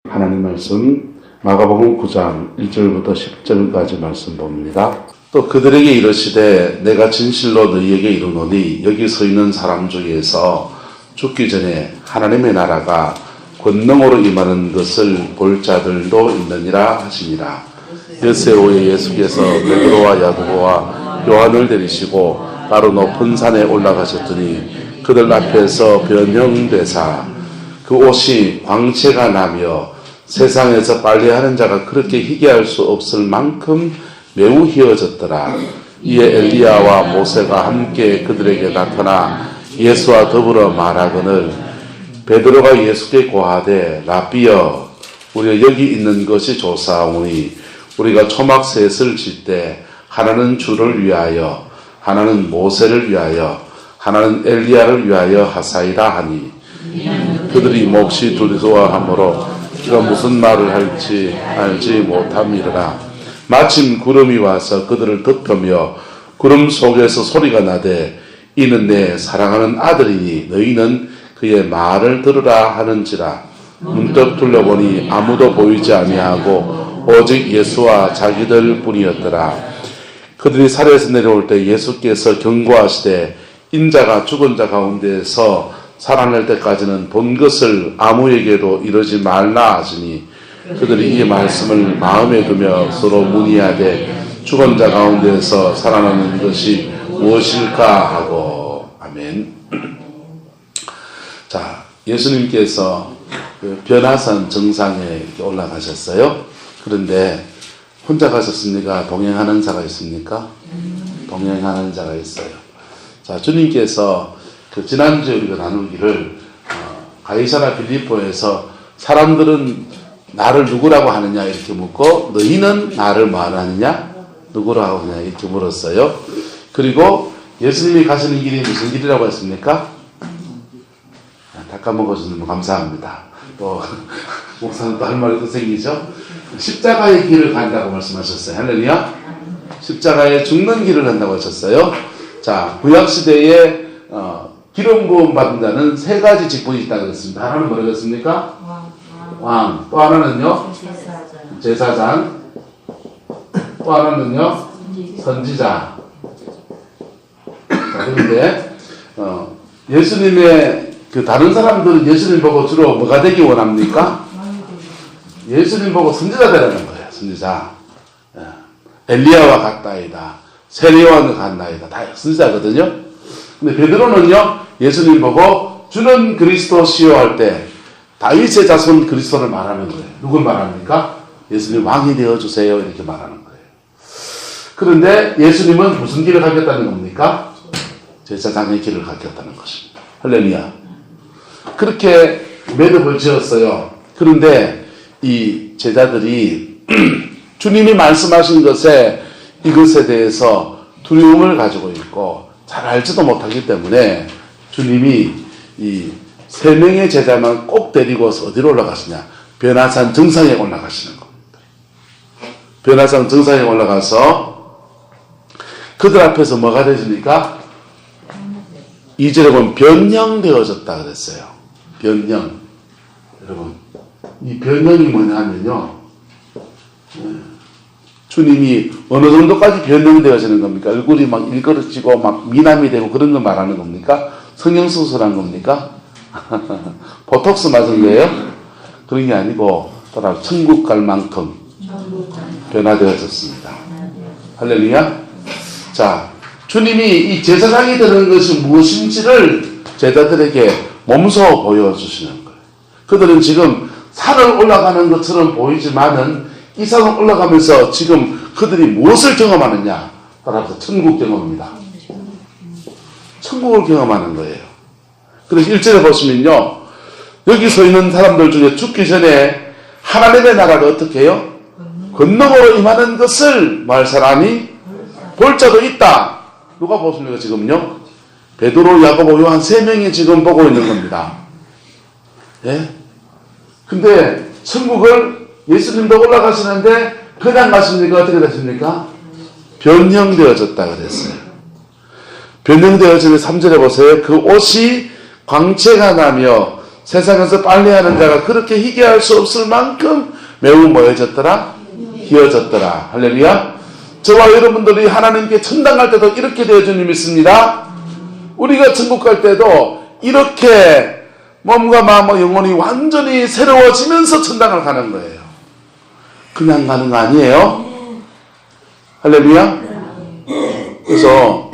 하나님 말씀 마가복음 9장 1절부터 10절까지 말씀 봅니다. 또 그들에게 이르시되 내가 진실로 너희에게 이르노니 여기 서 있는 사람 중에서 죽기 전에 하나님의 나라가 권능으로 임하는 것을 볼 자들도 있느니라 하시니라. 엿새 오후에 예수께서 베드로와 야고보와 요한을 데리시고 바로 높은 산에 올라가셨더니 그들 앞에서 변형되사 그 옷이 광채가 나며 세상에서 빨래하는 자가 그렇게 희귀할 수 없을 만큼 매우 희어졌더라. 이에 엘리야와 모세가 함께 그들에게 나타나 예수와 더불어 말하거늘 베드로가 예수께 고하되 라비여 우리가 여기 있는 것이 좋사오니 우리가 초막셋을 질 때 하나는 주를 위하여 하나는 모세를 위하여 하나는 엘리야를 위하여 하사이라 하니 그들이 몹시 두려워하므로 그가 무슨 말을 할지 알지 못함이라. 마침 구름이 와서 그들을 덮으며 구름 속에서 소리가 나되 이는 내 사랑하는 아들이니 너희는 그의 말을 들으라 하는지라. 문득 둘러보니 아무도 보이지 아니하고 오직 예수와 자기들 뿐이었더라. 그들이 산에서 내려올 때 예수께서 경고하시되 인자가 죽은 자 가운데에서 살아날 때까지는 본 것을 아무에게도 이러지 말라 하시니 그들이 이 말씀을 마음에 두며 서로 문의하되 죽은 자 가운데에서 살아나는 것이 무엇일까 하고. 아멘. 자, 예수님께서 그 변화산 정상에 올라가셨어요. 그런데 혼자 가셨습니까? 동행하는 자가 있습니까? 동행하는 자가 있어요. 자, 주님께서 그 지난주에 우리가 나누기를 가이사랴 빌립보에서 사람들은 나를 누구라고 하느냐 이렇게 묻고 너희는 나를 뭐하러 하느냐 누구라고 하느냐 이렇게 물었어요. 그리고 예수님이 가시는 길이 무슨 길이라고 했습니까? 다 까먹어주셔서 감사합니다. 또 목사님 또 할 말이 또 생기죠. 십자가의 길을 간다고 말씀하셨어요. 할렐루야. 십자가에 죽는 길을 간다고 하셨어요. 자, 구약시대에 기름 부음 받은 자는 세 가지 직분이 있다고 했습니다. 하나는 뭐라고 했습니까? 왕. 또 하나는요? 제사장. 또 하나는요? 선지자. 자, 그런데 예수님의 그 다른 사람들은 예수님 보고 주로 뭐가 되기 원합니까? 예수님 보고 선지자 되라는 거예요. 선지자. 엘리야와 같다이다. 세례요한과 같나이다. 다 선지자거든요. 근데 베드로는요, 예수님 보고 주는 그리스도시요 할 때 다윗의 자손 그리스도를 말하는 거예요. 누굴 말합니까? 예수님 왕이 되어주세요 이렇게 말하는 거예요. 그런데 예수님은 무슨 길을 가겠다는 겁니까? 제사장의 길을 가겠다는 것입니다. 할렐루야. 그렇게 매듭을 지었어요. 그런데 이 제자들이 주님이 말씀하신 이것에 대해서 두려움을 가지고 있고 잘 알지도 못하기 때문에 주님이 이 세 명의 제자만 꼭 데리고서 어디로 올라가시냐? 변화산 정상에 올라가시는 겁니다. 변화산 정상에 올라가서 그들 앞에서 뭐가 되십니까? 2절에 보면 변형되어졌다 그랬어요. 변형. 여러분, 이 변형이 뭐냐 하면요. 주님이 어느 정도까지 변형되어지는 겁니까? 얼굴이 막 일그러지고 막 미남이 되고 그런 거 말하는 겁니까? 성형수술한 겁니까? 보톡스 맞은 거예요? 그런 게 아니고 따라 천국 갈 만큼 변화되어졌습니다. 할렐루야. 자, 주님이 이 제사장이 되는 것이 무엇인지를 제자들에게 몸소 보여주시는 거예요. 그들은 지금 산을 올라가는 것처럼 보이지만은 이 산을 올라가면서 지금 그들이 무엇을 경험하느냐? 따라서 천국 경험입니다. 천국을 경험하는 거예요. 그래서 1절에 보시면요. 여기 서 있는 사람들 중에 죽기 전에 하나님의 나라가 어떻게 해요? 권능으로 임하는 것을 말 사람이 볼 자도 있다. 누가 보십니까 지금요? 베드로, 야고보, 요한 세 명이 지금 보고 있는 겁니다. 예? 근데 천국을 예수님도 올라가시는데 그냥 가십니까? 어떻게 되십니까? 변형되어졌다 그랬어요. 변형되어지는 3절에 보세요. 그 옷이 광채가 나며 세상에서 빨래하는 자가 그렇게 희귀할 수 없을 만큼 매우 뭐해졌더라? 희어졌더라. 할렐루야. 저와 여러분들이 하나님께 천당 갈 때도 이렇게 되어주니 믿습니다. 우리가 천국 갈 때도 이렇게 몸과 마음과 영혼이 완전히 새로워지면서 천당을 가는 거예요. 그냥 가는 거 아니에요. 할렐루야. 그래서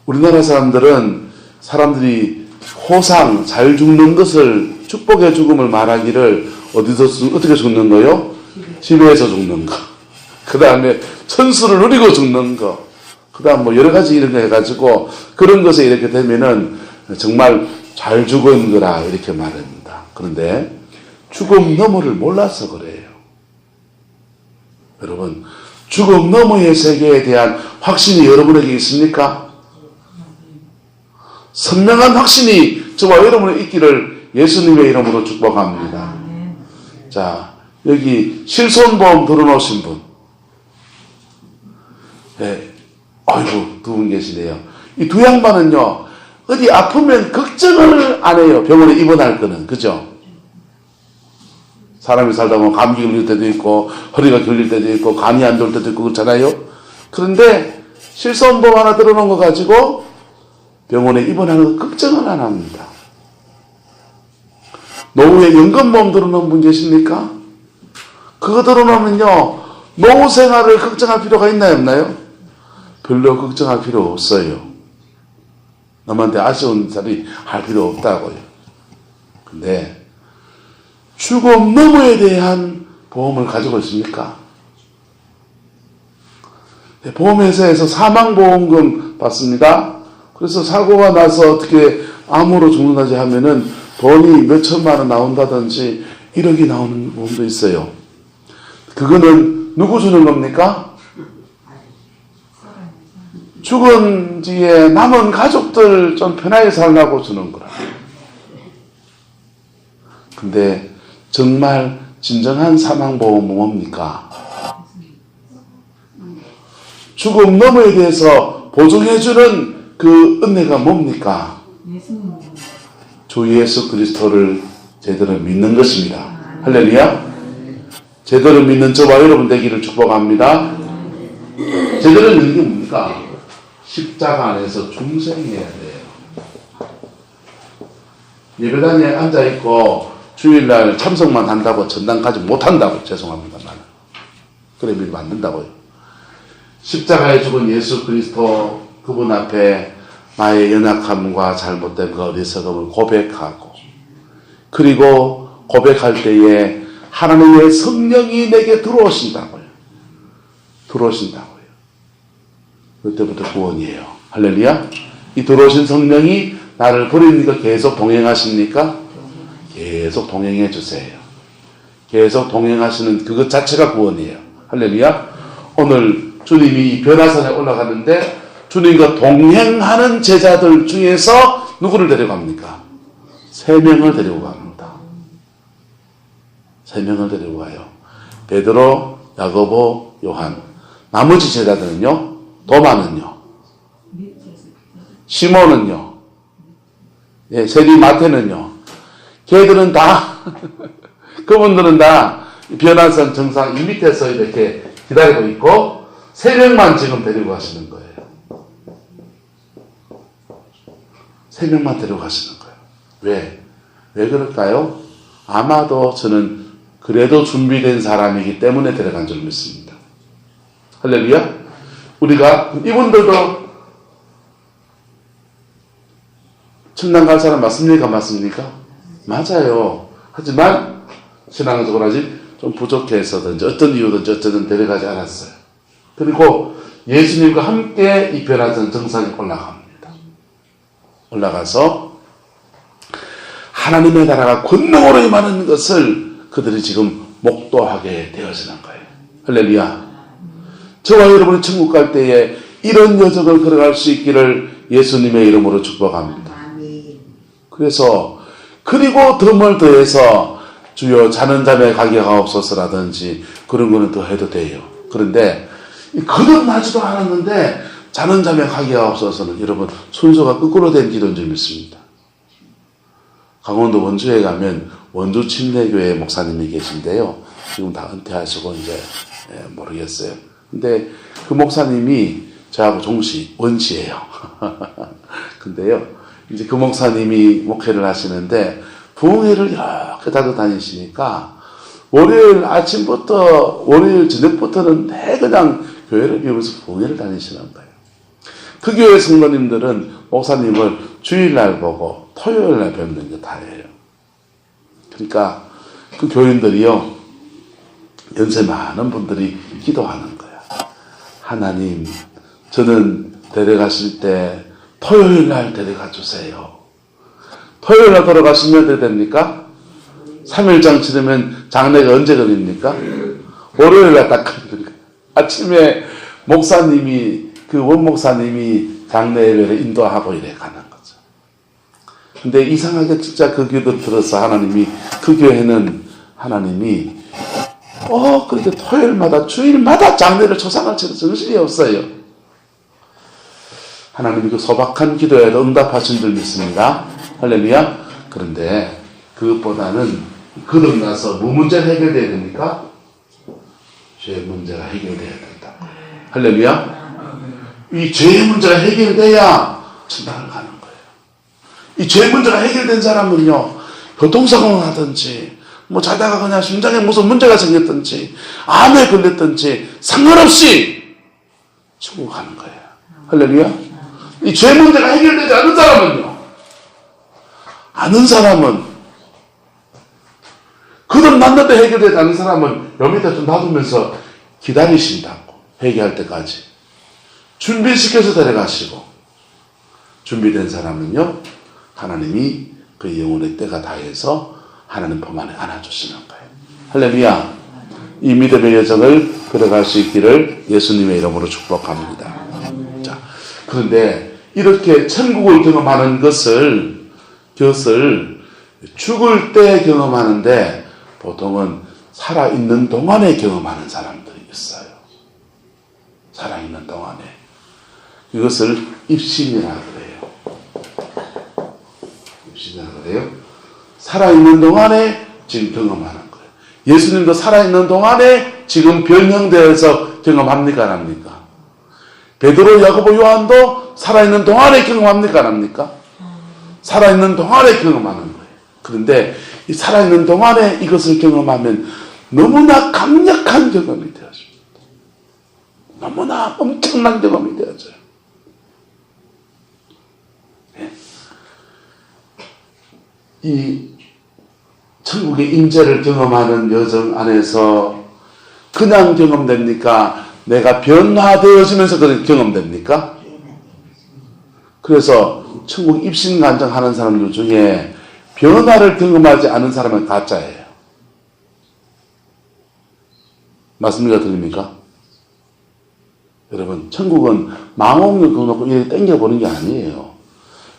우리나라 사람들이 호상, 잘 죽는 것을, 축복의 죽음을 말하기를 어떻게 죽는 거요? 집에서 죽는 거. 그 다음에 천수를 누리고 죽는 거. 그 다음 뭐 여러 가지 이런 거 해가지고 그런 것에 이렇게 되면은 정말 잘 죽은 거라 이렇게 말합니다. 그런데 죽음 너머를 몰라서 그래요. 여러분, 죽음 너머의 세계에 대한 확신이 여러분에게 있습니까? 선명한 확신이 저와 여러분의 있기를 예수님의 이름으로 축복합니다. 자, 여기 실손보험 들어놓으신 분. 네. 아이고, 두 분 계시네요. 이 두 양반은요, 어디 아프면 걱정을 안 해요. 병원에 입원할 거는. 그죠? 사람이 살다 보면 감기 걸릴 때도 있고, 허리가 결릴 때도 있고, 간이 안 좋을 때도 있고, 그렇잖아요? 그런데 실손보험 하나 들어놓은 거 가지고 병원에 입원하는 거 걱정을 안 합니다. 노후에 연금보험 들어놓은 분 계십니까? 그거 들어놓으면요, 노후 생활을 걱정할 필요가 있나요, 없나요? 별로 걱정할 필요 없어요. 남한테 아쉬운 소리 할 필요 없다고요. 근데 죽음 너머에 대한 보험을 가지고 있습니까? 보험회사에서 사망보험금 받습니다. 그래서 사고가 나서 어떻게 암으로 죽는다지 하면은 돈이 몇 천만 원 나온다든지 1억이 나오는 보험도 있어요. 그거는 누구 주는 겁니까? 죽은 뒤에 남은 가족들 좀 편하게 살라고 주는 거라. 근데 정말 진정한 사망보험은 뭡니까? 죽음 너머에 대해서 보증해주는 그 은혜가 뭡니까? 주 예수 그리스도를 제대로 믿는 것입니다. 할렐루야. 제대로 믿는 저와 여러분 되기를 축복합니다. 제대로 믿는 게 뭡니까? 십자가 안에서 중생해야 돼요. 예배당에 앉아있고 주일날 참석만 한다고 전당까지 못한다고. 죄송합니다만 그래 믿으면 안 된다고요. 십자가에 죽은 예수 그리스도 그분 앞에 나의 연약함과 잘못된 그 어리석음을 고백하고, 그리고 고백할 때에 하나님의 성령이 내게 들어오신다고요. 들어오신다고요. 그때부터 구원이에요. 할렐루야. 이 들어오신 성령이 나를 버리니까 계속 동행하십니까? 계속 동행해 주세요. 계속 동행하시는 그것 자체가 구원이에요. 할렐루야. 오늘 주님이 이 변화산에 올라가는데 주님과 동행하는 제자들 중에서 누구를 데려갑니까? 3명을 데리고 갑니다. 3명을 데리고 가요. 베드로, 야고보, 요한. 나머지 제자들은요? 도마는요? 시몬은요? 예, 세리 마태는요? 걔들은 다 그분들은 다 변화산 정상 이 밑에서 이렇게 기다리고 있고 3명만 지금 데리고 가시는 거예요. 3명만 데리고 가시는 거예요. 왜? 왜 그럴까요? 아마도 저는 그래도 준비된 사람이기 때문에 데려간 줄 믿습니다. 할렐루야. 우리가 이분들도 천당 갈 사람 맞습니까? 맞습니까? 맞아요. 하지만 신앙적으로 아직 좀 부족해서든지 어떤 이유든지 어쨌든 데려가지 않았어요. 그리고 예수님과 함께 이 변화산 정상에 올라갑니다. 올라가서 하나님의 나라가 권능으로 임하는 것을 그들이 지금 목도하게 되어지는 거예요. 할렐루야. 저와 여러분이 천국 갈 때에 이런 여정을 걸어갈 수 있기를 예수님의 이름으로 축복합니다. 그래서 그리고 덤을 더해서 주여 자는 잠에 가게 하옵소서라든지 그런 거는 더 해도 돼요. 그런데 거듭나지도 않았는데 자는 잠에 가게 하옵소서는 여러분 순서가 거꾸로 된 기도인 줄 믿습니다. 강원도 원주에 가면 원주 침례교회 목사님이 계신데요. 지금 다 은퇴하시고 이제 모르겠어요. 근데 그 목사님이 저하고 원시예요. 근데요, 이제 그 목사님이 목회를 하시는데 부흥회를 이렇게 다니시니까 월요일 아침부터 월요일 저녁부터는 매 그냥 교회를 비우면서 부흥회를 다니시는 거예요. 그 교회 성도님들은 목사님을 주일날 보고 토요일날 뵙는 게 다예요. 그러니까 그 교인들이요, 연세 많은 분들이 기도하는 거야. 하나님, 저는 데려가실 때 토요일날 데려가 주세요. 토요일날 돌아가시면 몇 대 됩니까? 3일장 치르면 장례가 언제 걸립니까? 월요일날 딱 걸립니다. 아침에 목사님이, 그 원목사님이 장례 예배를 인도하고 이래 가는 거죠. 근데 이상하게 진짜 그 기도 들어서 하나님이, 그 교회는 하나님이 그렇게 토요일마다 주일마다 장례를 초상을 치는 정신이 없어요. 하나님이 그 소박한 기도에도 응답하신 줄 믿습니다. 할렐루야. 그런데 그것보다는 거듭나서 뭐 문제가 해결돼야 됩니까? 죄 문제가 해결돼야 된다. 할렐루야. 이 죄의 문제가 해결돼야 천당을 가는 거예요. 이 죄 문제가 해결된 사람은요, 교통사고를 하든지 뭐 자다가 그냥 심장에 무슨 문제가 생겼든지 암에 걸렸든지 상관없이 천국 가는 거예요. 할렐루야. 이 죄 문제가 해결되지 않은 사람은 거듭났는데 해결되지 않은 사람은 요 밑에 좀 놔두면서 기다리신다고, 회개할 때까지 준비시켜서 데려가시고, 준비된 사람은요, 하나님이 그 영혼의 때가 다해서 하나님 품 안에 안아주시는 거예요. 할렐루야. 이 믿음의 여정을 걸어갈 수 있기를 예수님의 이름으로 축복합니다. 자, 그런데 이렇게 천국을 경험하는 것을 죽을 때 경험하는데 보통은 살아있는 동안에 경험하는 사람들이 있어요. 살아있는 동안에. 이것을 입신이라 그래요. 입신이라 그래요. 살아있는 동안에 지금 경험하는 거예요. 예수님도 살아있는 동안에 지금 변형되어서 경험합니까? 안 합니까? 베드로, 야고보, 요한도 살아있는 동안에 경험합니까? 안 합니까? 살아있는 동안에 경험하는 거예요. 그런데 이 살아있는 동안에 이것을 경험하면 너무나 강력한 경험이 되어집니다. 너무나 엄청난 경험이 되어져요. 네. 이 천국의 임재를 경험하는 여정 안에서 그냥 경험됩니까? 내가 변화되어지면서 그런 경험됩니까? 그래서 천국 입신간정하는 사람들 중에 변화를 경험하지 않은 사람은 가짜예요. 맞습니까? 들립니까? 여러분, 천국은 망원경 그려놓고 이렇게 땡겨보는 게 아니에요.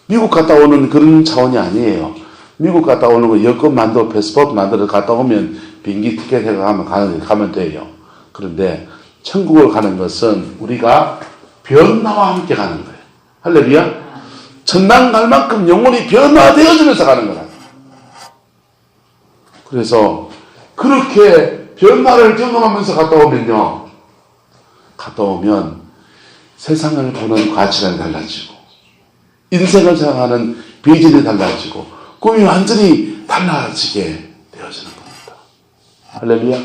미국 갔다 오는 그런 차원이 아니에요. 미국 갔다 오는 거 여권 만들고 패스포트 만들어 갔다 오면 비행기 티켓 해서 가면 돼요. 그런데 천국을 가는 것은 우리가 변화와 함께 가는 거예요. 할렐루야. 천당 갈 만큼 영혼이 변화되어지면서 가는 거라. 그래서 그렇게 변화를 경험하면서 갔다 오면 세상을 보는 가치관이 달라지고 인생을 생각하는 비전이 달라지고 꿈이 완전히 달라지게 되어지는 겁니다. 할렐루야.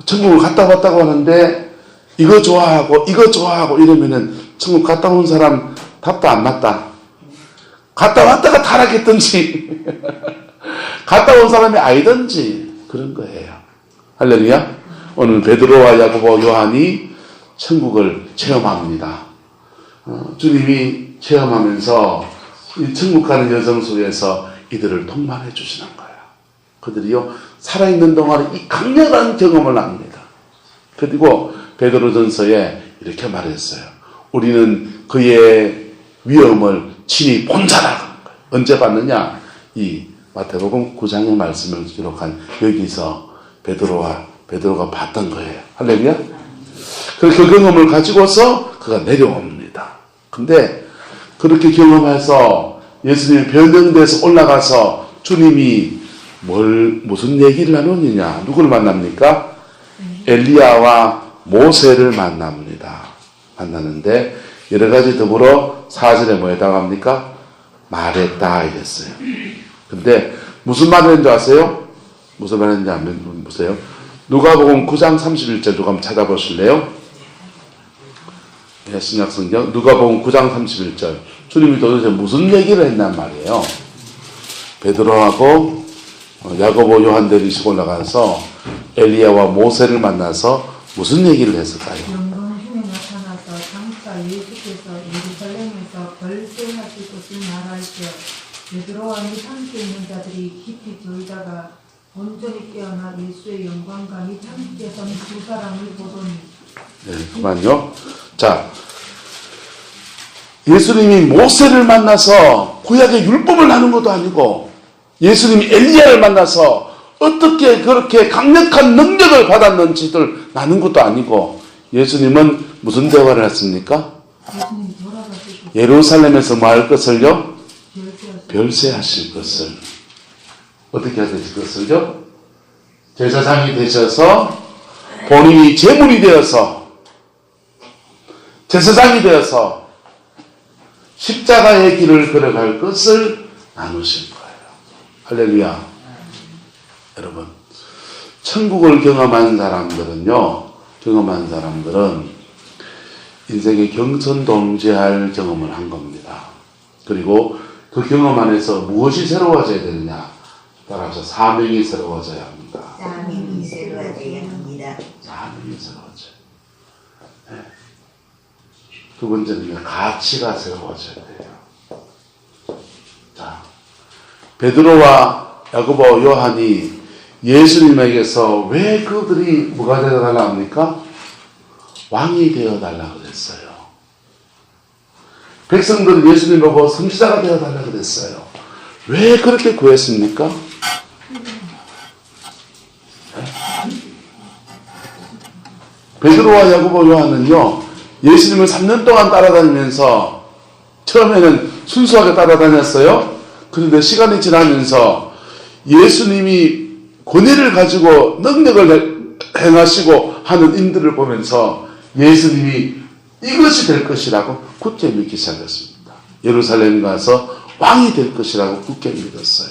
천국을 갔다 왔다고 하는데 이거 좋아하고 이러면은 천국 갔다 온 사람 답도 안 맞다. 갔다 왔다가 타락했든지 갔다 온 사람이 아니든지 그런 거예요. 할렐루야. 오늘 베드로와 야고보, 요한이 천국을 체험합니다. 주님이 체험하면서 이 천국 가는 여정 속에서 이들을 통만해 주시는 거예요. 그들이요, 살아있는 동안에 이 강렬한 경험을 합니다. 그리고 베드로전서에 이렇게 말했어요. 우리는 그의 위엄을 친히 본 자라는 거예요. 언제 봤느냐? 이 마태복음 9장의 말씀을 기록한 여기서 베드로가 봤던 거예요. 할렐루야. 그 경험을 가지고서 그가 내려옵니다. 근데 그렇게 경험해서 예수님이 변형돼서 올라가서 주님이 무슨 얘기를 나누느냐? 누구를 만납니까? 엘리야와 모세를 만납니다. 만나는데 여러 가지 더불어 4절에 뭐 해당 합니까? 말했다 이랬어요. 근데 무슨 말을 했는지 아세요? 무슨 말을 했는지 한번 보세요. 누가복음 9장 31절 누가 한번 찾아보실래요? 네, 신약성경 누가복음 9장 31절 주님이 도대체 무슨 얘기를 했단 말이에요. 베드로하고 야고보 요한 데리시고 올라가서 엘리야와 모세를 만나서 무슨 얘기를 했을까요? 영광 중에 나타나서 장차 예수께서 예루살렘에서 벌새하실 것을 말할 때 베드로와 및 함께 있는 자들이 깊이 졸다가 온전히 깨어나 예수의 영광과 및 함께 선 두 사람을 보더니. 네, 그만요. 자, 예수님이 모세를 만나서 구약의 율법을 나눈 것도 아니고 예수님이 엘리야를 만나서 어떻게 그렇게 강력한 능력을 받았는지를 나눈 것도 아니고 예수님은 무슨 대화를 했습니까? 예수님 돌아가시고 예루살렘에서 뭐 할 것을요? 별세하실 것을. 어떻게 하실 것을요? 제사장이 되셔서 본인이 제물이 되어서 제사장이 되어서 십자가의 길을 걸어갈 것을 나누신 거예요. 할렐루야. 여러분, 천국을 경험한 사람들은 인생의 경천동지할 경험을 한 겁니다. 그리고 그 경험 안에서 무엇이 새로워져야 되느냐? 따라서 사명이 새로워져야 합니다. 사명이 새로워져야 합니다. 사명이 새로워져요. 네. 두 번째는 가치가 새로워져야 돼요. 자, 베드로와 야고보, 요한이 예수님에게서 왜 그들이 뭐가 되어달라 합니까? 왕이 되어달라 그랬어요. 백성들은 예수님 보고 선지자가 되어달라 그랬어요. 왜 그렇게 구했습니까? 베드로와 야고보, 요한은요, 예수님을 3년 동안 따라다니면서 처음에는 순수하게 따라다녔어요. 그런데 시간이 지나면서 예수님이 권위를 가지고 능력을 행하시고 하는 인들을 보면서 예수님이 이것이 될 것이라고 굳게 믿기 시작했습니다. 예루살렘 가서 왕이 될 것이라고 굳게 믿었어요.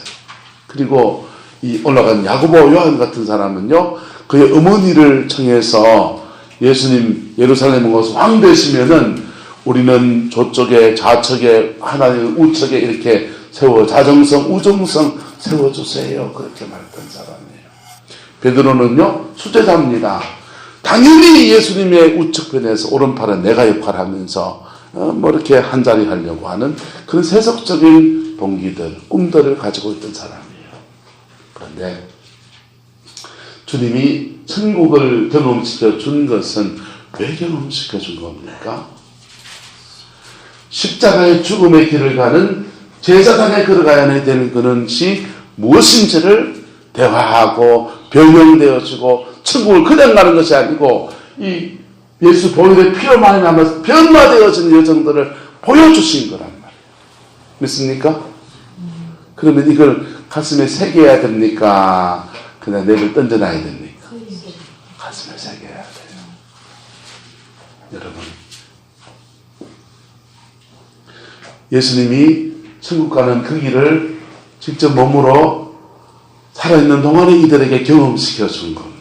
그리고 이 올라간 야고보, 요한 같은 사람은요, 그의 어머니를 청해서 예수님 예루살렘 가서 왕 되시면은 우리는 저쪽에 좌측에 하나님 우측에 이렇게 세워 자정성 우정성 세워주세요. 그렇게 말했던 사람이에요. 베드로는요 수제자입니다. 당연히 예수님의 우측편에서 오른팔은 내가 역할하면서 뭐 이렇게 한자리 하려고 하는 그런 세속적인 동기들, 꿈들을 가지고 있던 사람이에요. 그런데 주님이 천국을 경험시켜 준 것은 왜 경험시켜 준 겁니까? 십자가의 죽음의 길을 가는 제사장의 걸어가야 되는 것이 무엇인지를 대화하고 변형되어지고 천국을 그냥 가는 것이 아니고 이 예수 보혈의 피로 많이 남아서 변화되어지는 여정들을 보여주신 거란 말이에요. 믿습니까? 그러면 이걸 가슴에 새겨야 됩니까? 그냥 내를 던져놔야 됩니까? 가슴에 새겨야 돼요. 여러분, 예수님이 천국 가는 그 길을 직접 몸으로 살아있는 동안에 이들에게 경험시켜 준 겁니다.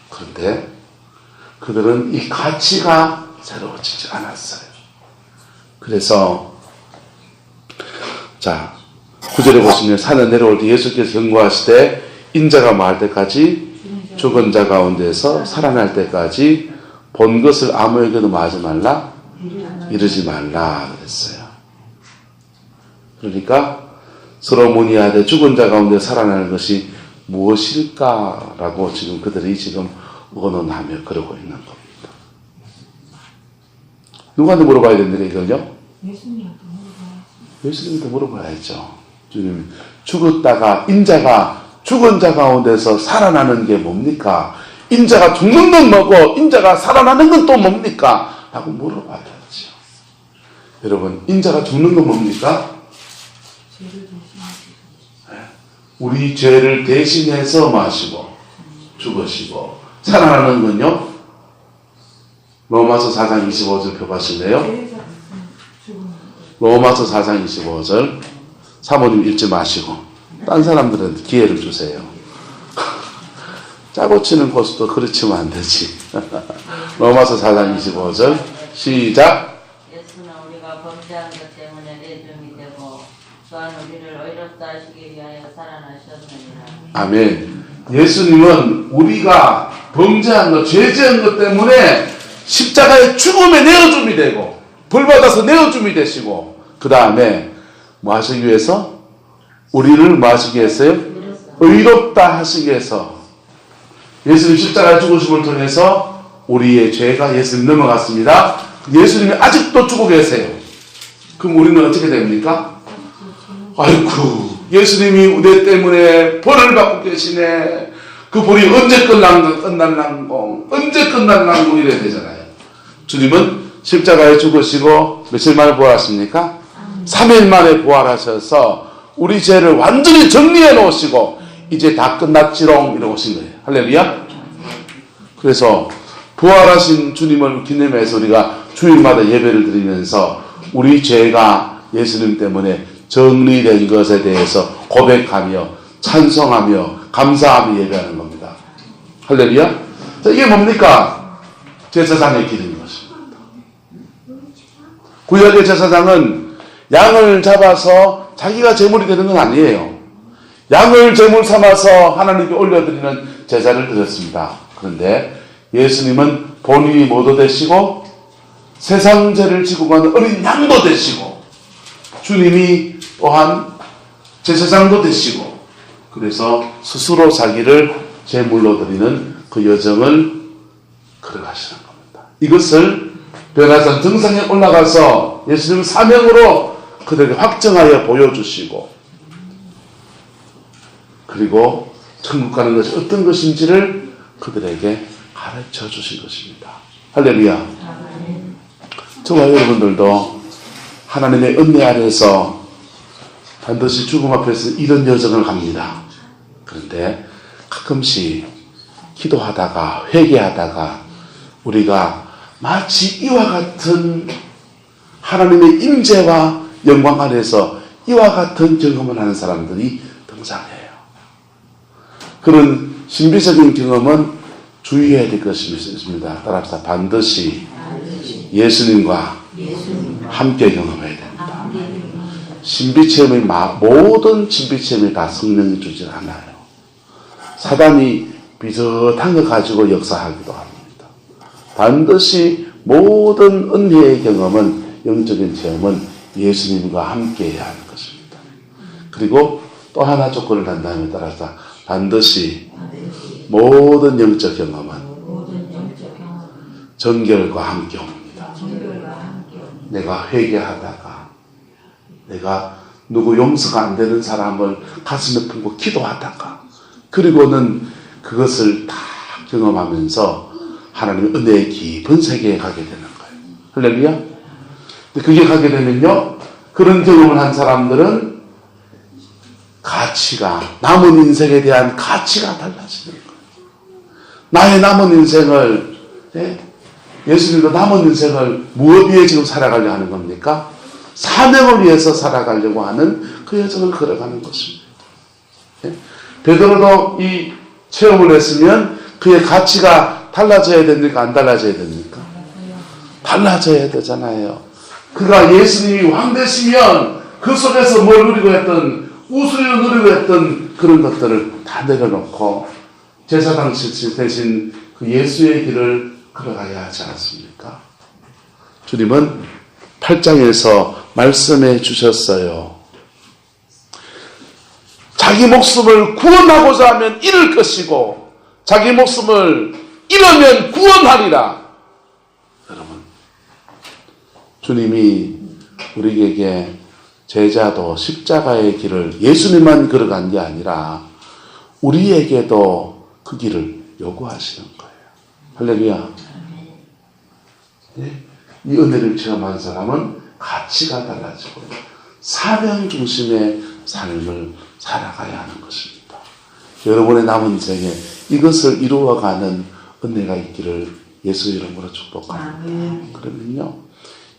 그런데 그들은 이 가치가 새로워지지 않았어요. 그래서 자 9절에 보시면 산에 내려올 때 예수께서 경고하시되 인자가 말할 때까지 죽은 자 가운데서 살아날 때까지 본 것을 아무에게도 말하지 말라, 이르지 말라 그랬어요. 그러니까 서로 문의하되 죽은 자 가운데 살아나는 것이 무엇일까라고 지금 그들이 지금 의논하며 그러고 있는 겁니다. 누구한테 물어봐야 됩니까 이걸요? 예수님한테 물어봐야죠. 주님, 죽었다가 인자가 죽은 자 가운데서 살아나는 게 뭡니까? 인자가 죽는 건 뭐고 인자가 살아나는 건 또 뭡니까? 라고 물어봐야죠. 여러분, 인자가 죽는 건 뭡니까? 죄를 대신하시고 우리 죄를 대신해서 마시고 죽으시고 살아나는 건요. 로마서 4장 25절 펴가실래요? 죄에서 죽은 로마서 4장 25절 사모님 읽지 마시고 딴 사람들은 기회를 주세요. 짜고 치는 고수도 그렇지만 안 되지. 로마서 4장 25절 시작. 예수는 우리가 범죄한 것 때문에 내줌이 되고 또한 우리를 의롭다 하시기 위하여 살아나셨느니라. 아멘. 예수님은 우리가 범죄한 것, 죄 지은 것 때문에 십자가의 죽음에 내어줌이 되고 벌받아서 내어줌이 되시고 그 다음에 뭐 하시기 위해서? 우리를 뭐 하시기 위해서요? 의롭다 하시기 위해서 예수님 십자가의 죽으심을 통해서 우리의 죄가 예수님 넘어갔습니다. 예수님이 아직도 죽고 계세요. 그럼 우리는 어떻게 됩니까? 아이쿠 예수님이 내 때문에 벌을 받고 계시네. 그 벌이 언제 끝날랑공 언제 끝날랑공 이래야 되잖아요. 주님은 십자가에 죽으시고 며칠 만에 부활하십니까? 3일 만에 부활하셔서 우리 죄를 완전히 정리해 놓으시고 이제 다 끝났지롱 이러고 오신 거예요. 할렐루야. 그래서 부활하신 주님을 기념해서 우리가 주일마다 예배를 드리면서 우리 죄가 예수님 때문에 정리된 것에 대해서 고백하며 찬송하며 감사하며 예배하는 겁니다. 할렐루야. 자, 이게 뭡니까? 제사장의 길인 것입니다. 구약의 제사장은 양을 잡아서 자기가 제물이 되는 건 아니에요. 양을 제물 삼아서 하나님께 올려드리는 제사를 드렸습니다. 그런데 예수님은 본인이 모두 되시고 세상 죄를 지고 가는 어린 양도 되시고 주님이 또한 제사장도 되시고 그래서 스스로 자기를 제물로 드리는 그 여정을 걸어가시는 겁니다. 이것을 변화산 등산에 올라가서 예수님 사명으로 그들에게 확정하여 보여주시고 그리고 천국 가는 것이 어떤 것인지를 그들에게 가르쳐 주신 것입니다. 할렐루야. 저와 여러분들도 하나님의 은혜 아래서 반드시 죽음 앞에서 이런 여정을 갑니다. 그런데 가끔씩 기도하다가 회개하다가 우리가 마치 이와 같은 하나님의 임재와 영광 안에서 이와 같은 경험을 하는 사람들이 등장해요. 그런 신비적인 경험은 주의해야 될 것이 있습니다. 따라서 반드시 예수님과 함께 경험해야 됩니다. 신비체험이 모든 신비체험이 다 성령이 주지 않아요. 사단이 비슷한 거 가지고 역사하기도 합니다. 반드시 모든 은혜의 경험은 영적인 체험은 예수님과 함께 해야 하는 것입니다. 그리고 또 하나 조건을 단다면 따라서 반드시 모든 영적 경험은 정결과 함께 옵니다. 내가 회개하다가 내가 누구 용서가 안 되는 사람을 가슴에 품고 기도하다가 그리고는 그것을 다 경험하면서 하나님의 은혜의 깊은 세계에 가게 되는 거예요. 할렐루야. 근데 그게 가게 되면요 그런 경험을 한 사람들은 가치가 남은 인생에 대한 가치가 달라지는 거예요. 나의 남은 인생을 예수님도 남은 인생을 무엇 위해 지금 살아가려 하는 겁니까? 사명을 위해서 살아가려고 하는 그 여정을 걸어가는 것입니다. 베드로도 이 체험을 했으면 그의 가치가 달라져야 됩니까? 안 달라져야 됩니까? 달라져야 되잖아요. 그가 예수님이 왕 되시면 그 속에서 뭘 누리고 했던 우수를 누리고 했던 그런 것들을 다 내려놓고 제사장 대신 그 예수의 길을 걸어가야 하지 않습니까? 주님은 8장에서 말씀해 주셨어요. 자기 목숨을 구원하고자 하면 잃을 것이고 자기 목숨을 잃으면 구원하리라. 여러분, 주님이 우리에게 제자도 십자가의 길을 예수님만 걸어간 게 아니라 우리에게도 그 길을 요구하시는 거예요. 할렐루야. 네? 이 은혜를 체험한 사람은 가치가 달라지고 사명 중심의 삶을 살아가야 하는 것입니다. 여러분의 남은 인생에 이것을 이루어가는 은혜가 있기를 예수 이름으로 축복합니다. 그러면요,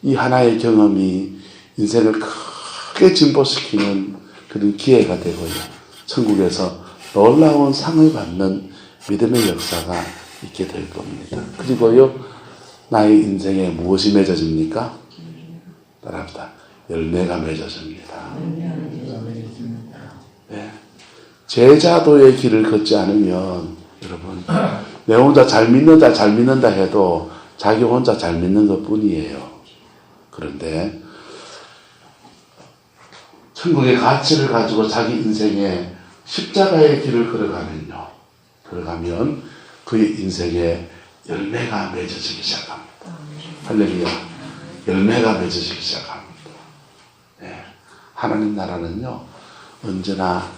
이 하나의 경험이 인생을 크게 진보시키는 그런 기회가 되고요, 천국에서 놀라운 상을 받는 믿음의 역사가 있게 될 겁니다. 그리고요, 나의 인생에 무엇이 맺어집니까? 따라합니다. 열매가 맺어집니다. 네. 제자도의 길을 걷지 않으면 여러분, 내 혼자 잘 믿는다 해도 자기 혼자 잘 믿는 것 뿐이에요. 그런데 천국의 가치를 가지고 자기 인생에 십자가의 길을 걸어가면 그의 인생에 열매가 맺어지기 시작합니다. 할렐루야. 열매가 맺어지기 시작합니다. 네. 하나님 나라는요, 언제나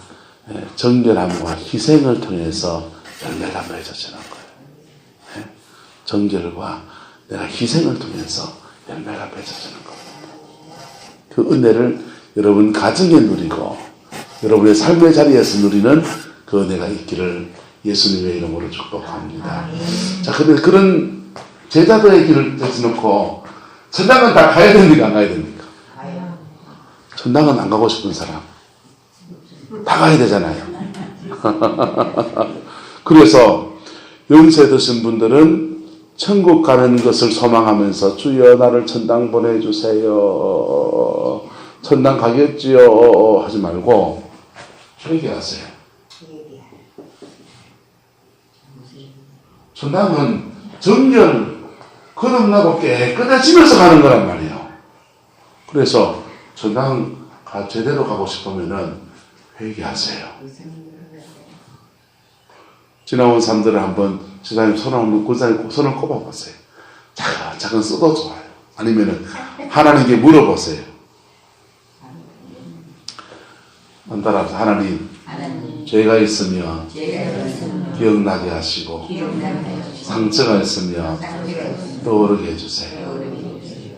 정결함과 희생을 통해서 열매가 맺어지는 거예요. 네. 정결과 내가 희생을 통해서 열매가 맺어지는 겁니다. 그 은혜를 여러분 가정에 누리고 여러분의 삶의 자리에서 누리는 그 은혜가 있기를 예수님의 이름으로 축복합니다. 자, 근데 그런 제자도의 길을 대놓고 천당은 다 가야 됩니까? 안 가야 됩니까? 천당은 안 가고 싶은 사람 다 가야 되잖아요. 그래서 연세 드신 분들은 천국 가는 것을 소망하면서 주여 나를 천당 보내주세요. 천당 가겠지요 하지 말고 회개하세요. 천당은 정결 거듭나고 깨끗해지면서 가는 거란 말이에요. 그래서 천당 제대로 가고 싶으면은 회개하세요. 지나온 사람들을 한번 지사님 손을 꼽아보세요. 작은 써도 좋아요. 아니면은 하나님께 물어보세요. 따라서 하나님, 죄가 있으면 기억나게 하시고 상처가 있으면 떠오르게 해주세요.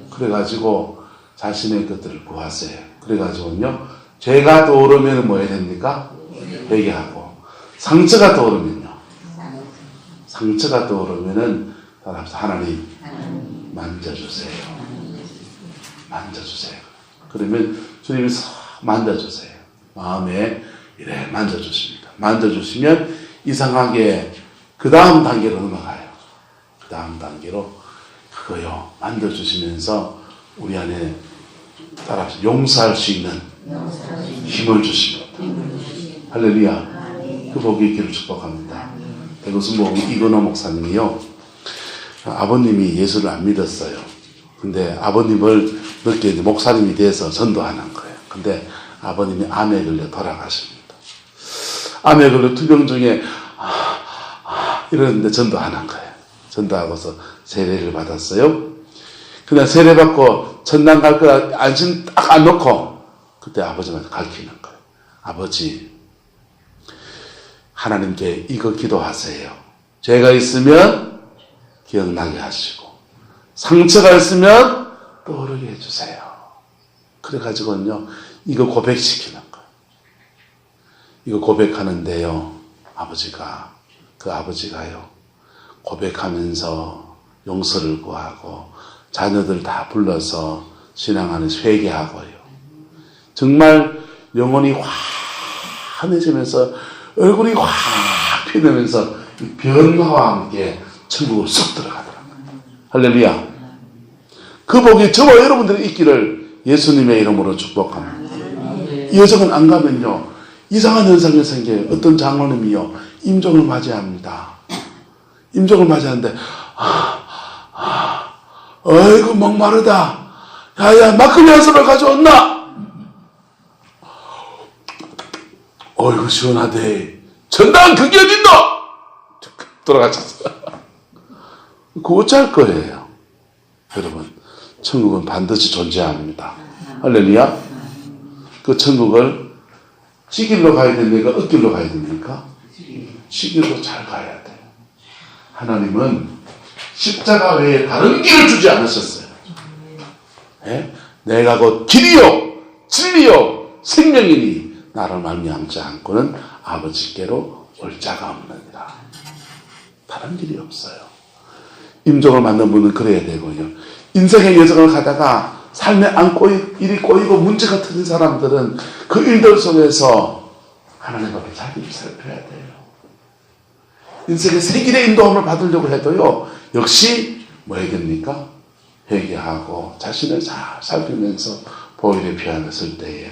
그래가지고 자신의 것들을 구하세요. 그래가지고요, 죄가 떠오르면 뭐 해야 됩니까? 회개하고. 상처가 떠오르면요, 상처가 떠오르면은 따라서 하나님 만져주세요. 만져주세요. 그러면 주님이 싹 만져주세요. 마음에 이래 만져주십니다. 만져주시면 이상하게 그 다음 단계로 넘어가요. 그 다음 단계로 그거요, 만져주시면서 우리 안에 따라서 용서할 수 있는 힘을 주십니다. 할렐루야. 그 복의 길을 축복합니다. 이것은 이건호 목사님이요, 아버님이 예수를 안 믿었어요. 근데 아버님을 늦게 목사님이 돼서 전도하는 거예요. 근데 아버님이 암에 걸려 돌아가십니다. 암에 걸려 투병 중에 이러는데 전도하는 거예요. 전도하고서 세례를 받았어요. 그냥 세례 받고 천당 갈 거 안심 딱 안 놓고 그때 아버지한테 가르치는 거예요. 아버지, 하나님께 이거 기도하세요. 죄가 있으면 기억나게 하시고 상처가 있으면 떠오르게 해주세요. 그래가지고는요, 이거 고백시키는 거예요. 이거 고백하는데요, 그 아버지가요, 고백하면서 용서를 구하고 자녀들 다 불러서 신앙 안에서 회개하고요. 정말 영혼이 환해지면서 얼굴이 확 피면서 변화와 함께 천국으로 쏙 들어가더라고요. 할렐루야. 그 복이 저와 여러분들이 있기를 예수님의 이름으로 축복합니다. 이 여정은 안 가면요, 이상한 현상이 생겨요. 어떤 장로님이요, 임종을 맞이합니다. 임종을 맞이하는데 어이구 목마르다. 야야, 막걸리 한 손을 가져왔나? 어이구 시원하대. 전당 그게 어딨노? 돌아가셨어요. 그거 어찌할 거예요? 여러분, 천국은 반드시 존재합니다. 할렐루야. 그 천국을 지길로 가야 됩니까? 엇길로 가야 됩니까? 지길로 잘 가야 돼요. 하나님은 십자가 외에 다른 길을 주지 않으셨어요. 네? 내가 곧 길이요 진리요 생명이니 나를 말미암지 않고는 아버지께로 올 자가 없느니라. 다른 길이 없어요. 임종을 만난 분은 그래야 되고요. 인생의 여정을 가다가 삶에 일이 꼬이고 문제가 터진 사람들은 그 일들 속에서 하나님 앞에 자기를 살펴야 돼요. 인생의 새 길의 인도함을 받으려고 해도요, 역시 뭐 해야 됩니까? 회개하고 자신을 잘 살피면서 보혈의 피 안에 설 때에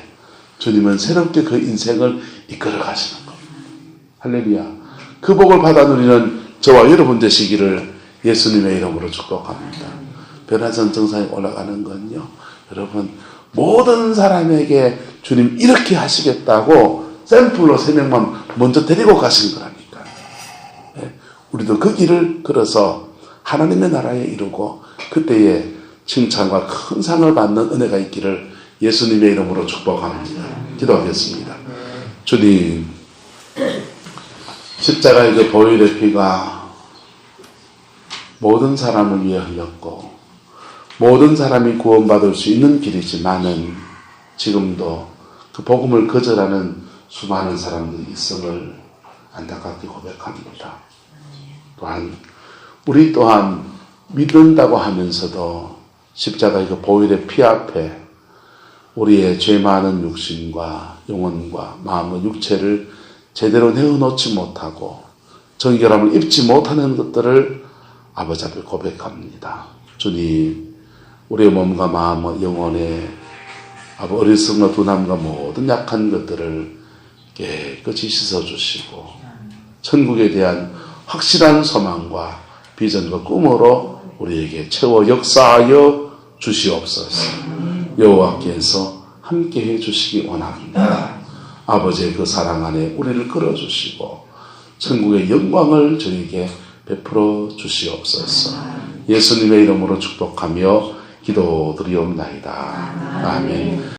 주님은 새롭게 그 인생을 이끌어 가시는 겁니다. 할렐루야. 그 복을 받아 누리는 저와 여러분 되시기를 예수님의 이름으로 축복합니다. 변화선 정상에 올라가는 건요, 여러분 모든 사람에게 주님 이렇게 하시겠다고 샘플로 3명만 먼저 데리고 가신 거라니까. 우리도 그 길을 걸어서 하나님의 나라에 이루고 그때에 칭찬과 큰 상을 받는 은혜가 있기를 예수님의 이름으로 축복합니다. 기도하겠습니다. 주님, 십자가의 그 보혈의 피가 모든 사람을 위해 흘렸고 모든 사람이 구원받을 수 있는 길이지만은 지금도 그 복음을 거절하는 수많은 사람들이 있음을 안타깝게 고백합니다. 또한 우리 또한 믿는다고 하면서도 십자가의 그 보혈의 피 앞에 우리의 죄 많은 육신과 영혼과 마음과 육체를 제대로 내어놓지 못하고 정결함을 입지 못하는 것들을 아버지 앞에 고백합니다. 주님, 우리의 몸과 마음과 영혼의 어리석음과 두남과 모든 약한 것들을 깨끗이 씻어주시고 천국에 대한 확실한 소망과 비전과 꿈으로 우리에게 채워 역사하여 주시옵소서. 여호와께서 함께해 주시기 원합니다. 아버지의 그 사랑 안에 우리를 끌어주시고 천국의 영광을 저에게 베풀어 주시옵소서. 예수님의 이름으로 축복하며 기도드리옵나이다. 아멘.